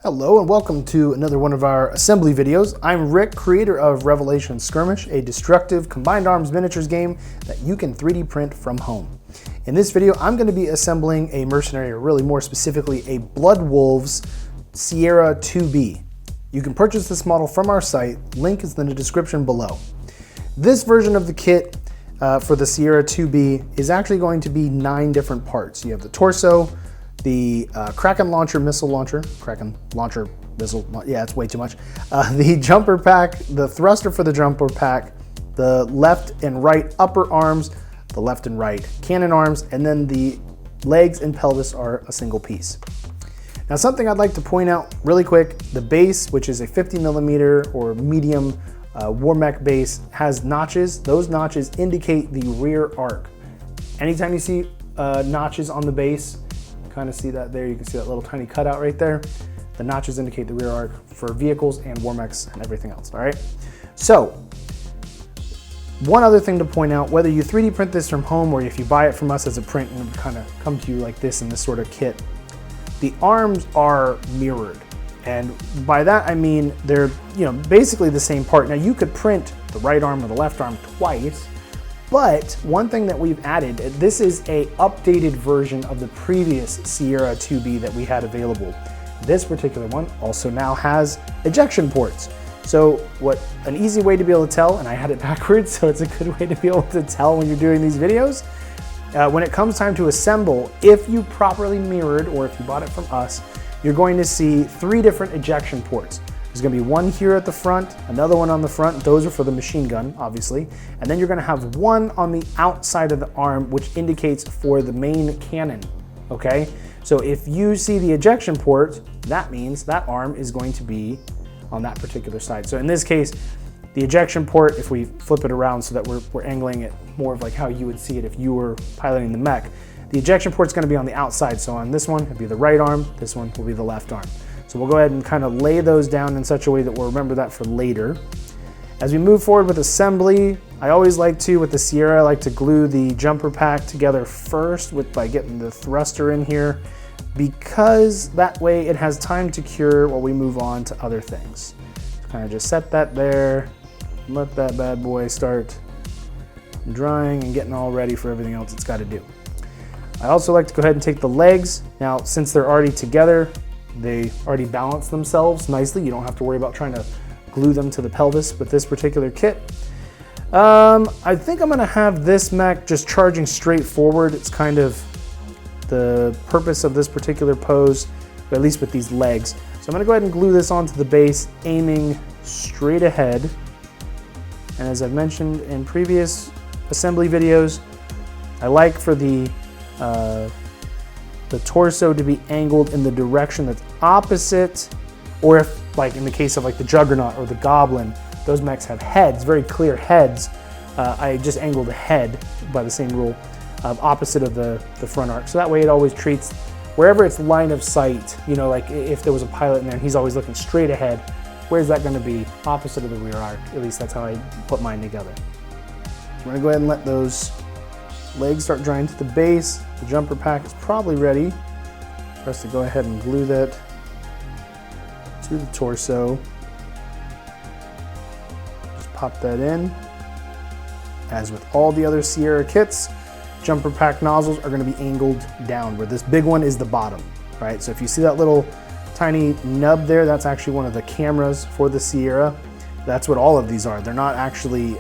Hello and welcome to another one of our assembly videos. I'm Rick, creator of Revelation Skirmish, a destructive combined arms miniatures game that you can 3D print from home. In this video, I'm going to be assembling a Mercenary, or really more specifically, a Blood Wolves Sierra H3V. You can purchase this model from our site, link is in the description below. This version of the kit for the Sierra H3V is actually going to be 9 different parts. You have the torso, the Kraken launcher missile launcher, yeah, it's way too much. The jumper pack, the thruster for the jumper pack, the left and right upper arms, the left and right cannon arms, and then the legs and pelvis are a single piece. Now, something I'd like to point out really quick, the base, which is a 50mm or medium WarMech base, has notches. Those notches indicate the rear arc. Anytime you see notches on the base, kind of see that there, you can see that little tiny cutout right there. The notches indicate the rear arc for vehicles and WarMechs and everything else, all right? So, one other thing to point out, whether you 3D print this from home or if you buy it from us as a print and it would kind of come to you like this in this sort of kit, the arms are mirrored. And by that I mean they're, basically the same part. Now you could print the right arm or the left arm twice, but one thing that we've added, this is a updated version of the previous Sierra H3V that we had available. This particular one also now has ejection ports. So an easy way to be able to tell, and I had it backwards, so it's a good way to be able to tell when you're doing these videos. When it comes time to assemble, if you properly mirrored or if you bought it from us, you're going to see 3 different ejection ports. There's going to be one here at the front, another one on the front. Those are for the machine gun, obviously. And then you're going to have one on the outside of the arm, which indicates for the main cannon, okay? So if you see the ejection port, that means that arm is going to be on that particular side. So in this case, the ejection port, if we flip it around so that we're angling it more of like how you would see it if you were piloting the mech, the ejection port's going to be on the outside. So on this one, it'll be the right arm, this one will be the left arm. So we'll go ahead and kind of lay those down in such a way that we'll remember that for later. As we move forward with assembly, I always like to, with the Sierra, I like to glue the jumper pack together first by getting the thruster in here, because that way it has time to cure while we move on to other things. So kind of just set that there, and let that bad boy start drying and getting all ready for everything else it's got to do. I also like to go ahead and take the legs. Now, since they're already together, they already balance themselves nicely. You don't have to worry about trying to glue them to the pelvis with this particular kit. I think I'm gonna have this mech just charging straight forward. It's kind of the purpose of this particular pose, but at least with these legs. So I'm gonna go ahead and glue this onto the base, aiming straight ahead. And as I've mentioned in previous assembly videos, I like for the torso to be angled in the direction that's opposite, or if, like in the case of like the Juggernaut or the Goblin, those mechs have heads, very clear heads. I just angle the head by the same rule, opposite of the front arc. So that way it always treats, wherever it's line of sight, like if there was a pilot in there and he's always looking straight ahead, where's that gonna be? Opposite of the rear arc. At least that's how I put mine together. So we're gonna go ahead and let those legs start drying to the base. The jumper pack is probably ready for us to go ahead and glue that to the torso. Just pop that in. As with all the other Sierra kits, jumper pack nozzles are going to be angled downward. This big one is the bottom, right? So if you see that little tiny nub there, that's actually one of the cameras for the Sierra. That's what all of these are. They're not actually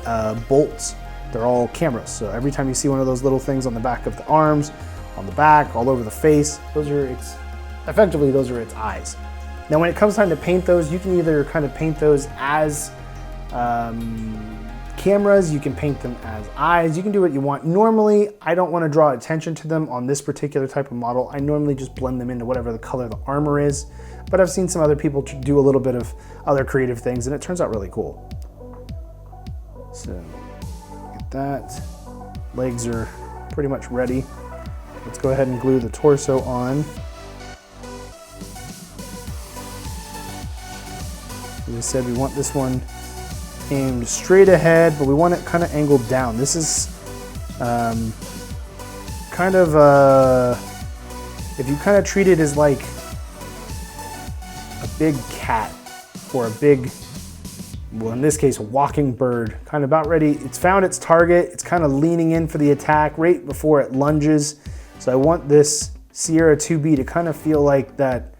bolts. They're all cameras. So every time you see one of those little things on the back of the arms, on the back, all over the face, those are its eyes. Now when it comes time to paint those, you can either kind of paint those as cameras, you can paint them as eyes, you can do what you want. Normally, I don't want to draw attention to them on this particular type of model. I normally just blend them into whatever the color the armor is, but I've seen some other people do a little bit of other creative things and it turns out really cool. So, get that. Legs are pretty much ready. Let's go ahead and glue the torso on. As I said, we want this one aimed straight ahead, but we want it kind of angled down. This is kind of, if you kind of treat it as like a big cat or a big, well, in this case, a walking bird, kind of about ready. It's found its target. It's kind of leaning in for the attack right before it lunges. So I want this Sierra H3V to kind of feel like that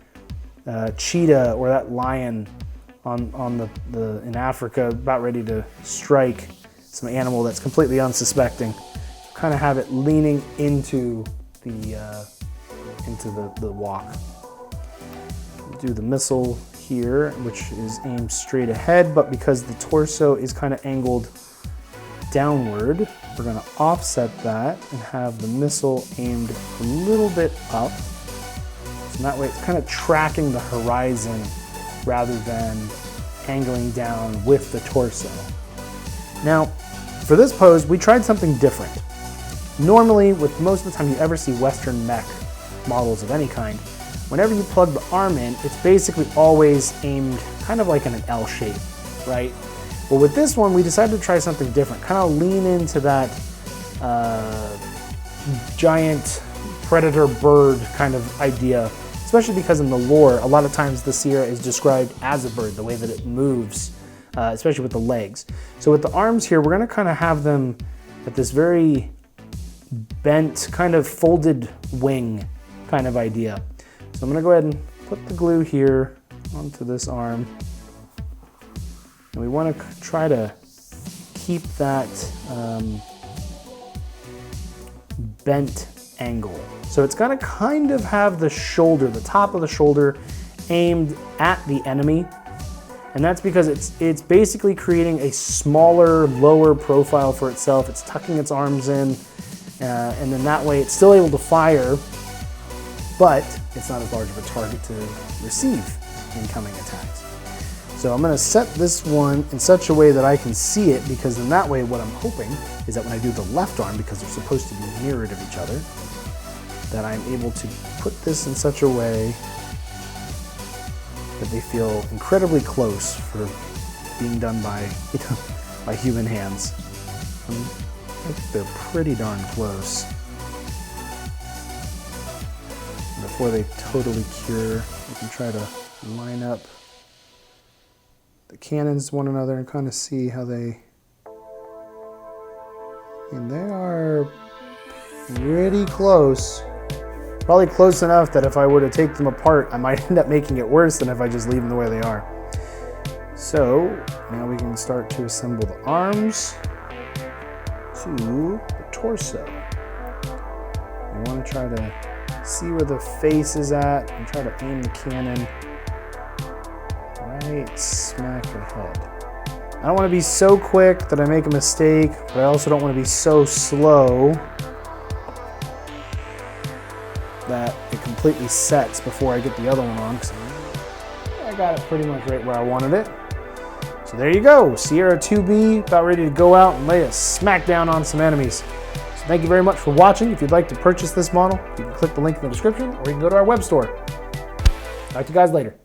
cheetah or that lion on the in Africa, about ready to strike some animal that's completely unsuspecting. Kind of have it leaning into the walk. Do the missile here, which is aimed straight ahead, but because the torso is kind of angled downward, we're going to offset that and have the missile aimed a little bit up. So that way it's kind of tracking the horizon rather than angling down with the torso. Now, for this pose, we tried something different. Normally, with most of the time you ever see Western mech models of any kind, whenever you plug the arm in, it's basically always aimed kind of like in an L shape, right? But with this one, we decided to try something different, kind of lean into that giant predator bird kind of idea, especially because in the lore, a lot of times the Sierra is described as a bird, the way that it moves, especially with the legs. So with the arms here, we're gonna kind of have them at this very bent, kind of folded wing kind of idea. So I'm gonna go ahead and put the glue here onto this arm. And we wanna try to keep that bent angle. So it's gonna kind of have the shoulder, the top of the shoulder, aimed at the enemy. And that's because it's basically creating a smaller, lower profile for itself. It's tucking its arms in, and then that way it's still able to fire, but it's not as large of a target to receive incoming attacks. So I'm gonna set this one in such a way that I can see it, because in that way what I'm hoping is that when I do the left arm, because they're supposed to be mirrored of each other, that I'm able to put this in such a way that they feel incredibly close for being done by, by human hands. I think they're pretty darn close. Before they totally cure, we can try to line up the cannons to one another and kind of see how they, and they are pretty close. Probably close enough that if I were to take them apart, I might end up making it worse than if I just leave them the way they are. So now we can start to assemble the arms to the torso. We want to try to see where the face is at and try to aim the cannon right smack ahead. I don't want to be so quick that I make a mistake, but I also don't want to be so slow that it completely sets before I get the other one on, because I got it pretty much right where I wanted it. So there you go, Sierra H3V about ready to go out and lay a smack down on some enemies. So thank you very much for watching. If you'd like to purchase this model, you can click the link in the description, or you can go to our web store. Talk to you guys later.